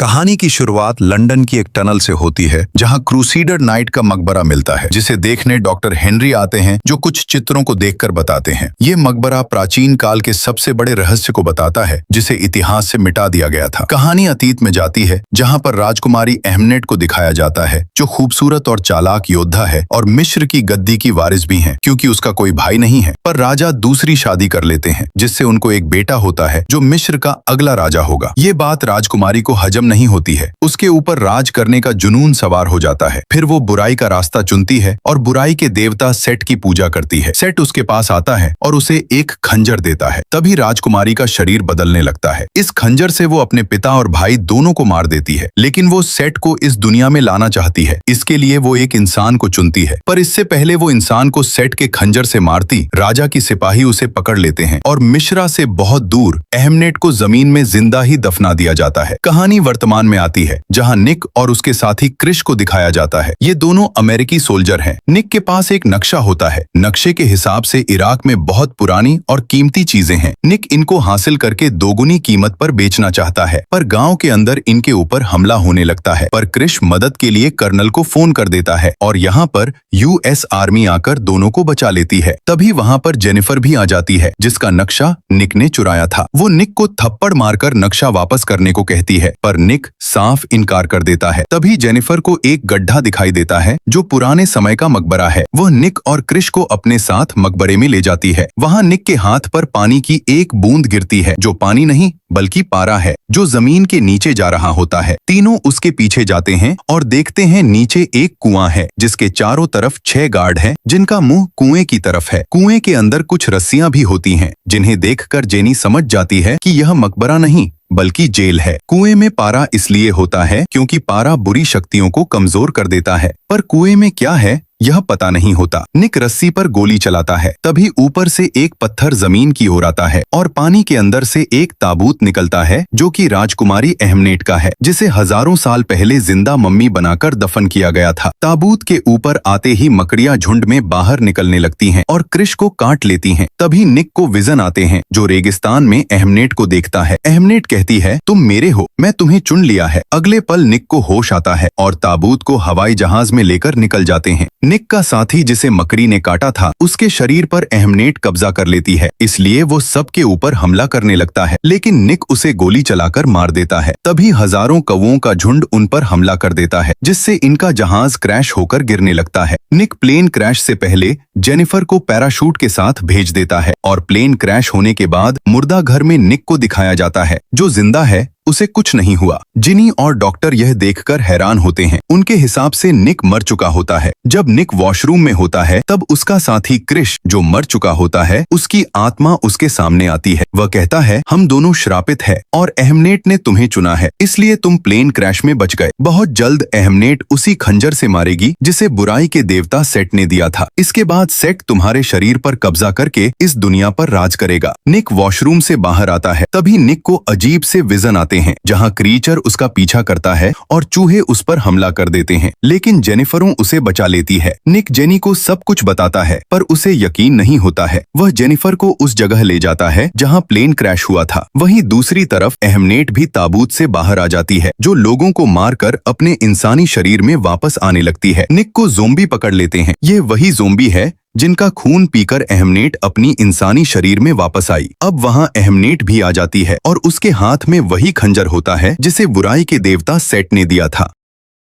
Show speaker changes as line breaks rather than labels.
कहानी की शुरुआत लंदन की एक टनल से होती है जहां क्रूसीडर नाइट का मकबरा मिलता है, जिसे देखने डॉक्टर हेनरी आते हैं, जो कुछ चित्रों को देखकर बताते हैं। ये मकबरा प्राचीन काल के सबसे बड़े रहस्य को बताता है, जिसे इतिहास से मिटा दिया गया था। कहानी अतीत में जाती है, जहां पर राजकुमारी अहमनेट को दिखाया जाता है, जो खूबसूरत और चालाक योद्धा है और मिस्र की गद्दी की वारिस भी है, क्योंकि उसका कोई भाई नहीं है। पर राजा दूसरी शादी कर लेते हैं, जिससे उनको एक बेटा होता है, जो मिस्र का अगला राजा होगा। ये बात राजकुमारी को हजम नहीं होती है। उसके ऊपर राज करने का जुनून सवार हो जाता है। फिर वो बुराई का रास्ता चुनती है और बुराई के देवता सेट की पूजा करती है। सेट उसके पास आता है और उसे एक खंजर देता है। तभी राजकुमारी का शरीर बदलने लगता है। इस खंजर से वो अपने पिता और भाई दोनों को मार देती है, लेकिन वो सेट को इस दुनिया में लाना चाहती है। इसके लिए वो एक इंसान को चुनती है, पर इससे पहले वो इंसान को सेट के खंजर से मारती, राजा की सिपाही उसे पकड़ लेते हैं और मिश्रा से बहुत दूर अहमनेट को जमीन में जिंदा ही दफना दिया जाता है। कहानी वर्तमान में आती है, जहां निक और उसके साथी क्रिश को दिखाया जाता है। ये दोनों अमेरिकी सोल्जर हैं। निक के पास एक नक्शा होता है। नक्शे के हिसाब से इराक में बहुत पुरानी और कीमती चीजें हैं। निक इनको हासिल करके दोगुनी कीमत पर बेचना चाहता है, पर गांव के अंदर इनके ऊपर हमला होने लगता है। पर क्रिश मदद के लिए कर्नल को फोन कर देता है और यहाँ पर यूएस आर्मी आकर दोनों को बचा लेती है। तभी वहाँ पर जेनिफर भी आ जाती है, जिसका नक्शा निक ने चुराया था। वो निक को थप्पड़ मारकर नक्शा वापस करने को कहती है, पर निक साफ इनकार कर देता है। तभी जेनिफर को एक गड्ढा दिखाई देता है, जो पुराने समय का मकबरा है। वह निक और क्रिश को अपने साथ मकबरे में ले जाती है। वहाँ निक के हाथ पर पानी की एक बूंद गिरती है, जो पानी नहीं बल्कि पारा है, जो जमीन के नीचे जा रहा होता है। तीनों उसके पीछे जाते हैं और देखते हैं नीचे एक कुआं है, जिसके चारों तरफ 6 गार्ड हैं, जिनका मुंह कुएं की तरफ है। कुएं के अंदर कुछ रस्सियां भी होती हैं, जिन्हें देखकर जेनी समझ जाती है कि यह मकबरा नहीं बल्कि जेल है। कुएं में पारा इसलिए होता है क्योंकि पारा बुरी शक्तियों को कमजोर कर देता है, पर कुएं में क्या है यह पता नहीं होता। निक रस्सी पर गोली चलाता है। तभी ऊपर से एक पत्थर जमीन की ओर आता है और पानी के अंदर से एक ताबूत निकलता है, जो कि राजकुमारी अहमनेट का है, जिसे हजारों साल पहले जिंदा मम्मी बनाकर दफन किया गया था। ताबूत के ऊपर आते ही मकड़ियां झुंड में बाहर निकलने लगती हैं और क्रिश को काट लेती हैं। तभी निक को विजन आते हैं, जो रेगिस्तान में अहमनेट को देखता है। अहमनेट कहती है, तुम मेरे हो, मैं तुम्हें चुन लिया है। अगले पल निक को होश आता है और ताबूत को हवाई जहाज में लेकर निकल जाते हैं। निक का साथी, जिसे मकड़ी ने काटा था, उसके शरीर पर अहमनेट कब्जा कर लेती है, इसलिए वो सबके ऊपर हमला करने लगता है, लेकिन निक उसे गोली चलाकर मार देता है। तभी हजारों कौवों का झुंड उन पर हमला कर देता है, जिससे इनका जहाज क्रैश होकर गिरने लगता है। निक प्लेन क्रैश से पहले जेनिफर को पैराशूट के साथ भेज देता है और प्लेन क्रैश होने के बाद मुर्दा घर में निक को दिखाया जाता है, जो जिंदा है, उसे कुछ नहीं हुआ। जिनी और डॉक्टर यह देखकर हैरान होते हैं। उनके हिसाब से निक मर चुका होता है। जब निक वॉशरूम में होता है, तब उसका साथी क्रिश, जो मर चुका होता है, उसकी आत्मा उसके सामने आती है। वह कहता है, हम दोनों श्रापित है और अहमनेट ने तुम्हें चुना है, इसलिए तुम प्लेन क्रैश में बच गए। बहुत जल्द अहमनेट उसी खंजर से मारेगी, जिसे बुराई के देवता सेट ने दिया था। इसके बाद सेट तुम्हारे शरीर पर कब्जा करके इस दुनिया पर राज करेगा। निक वॉशरूम से बाहर आता है। तभी निक को अजीब से विजन आते हैं, जहां क्रीचर उसका पीछा करता है और चूहे उस पर हमला कर देते हैं, लेकिन जेनिफरों उसे बचा लेती है। निक जेनी को सब कुछ बताता है, पर उसे यकीन नहीं होता है। वह जेनिफर को उस जगह ले जाता है जहां प्लेन क्रैश हुआ था। वहीं दूसरी तरफ अहमनेट भी ताबूत से बाहर आ जाती है, जो लोगों को मारकर अपने इंसानी शरीर में वापस आने लगती है। निक को ज़ोंबी पकड़ लेते हैं। ये वही ज़ोंबी है जिनका खून पीकर अहमनेट अपनी इंसानी शरीर में वापस आई। अब वहां अहमनेट भी आ जाती है और उसके हाथ में वही खंजर होता है, जिसे बुराई के देवता सेट ने दिया था।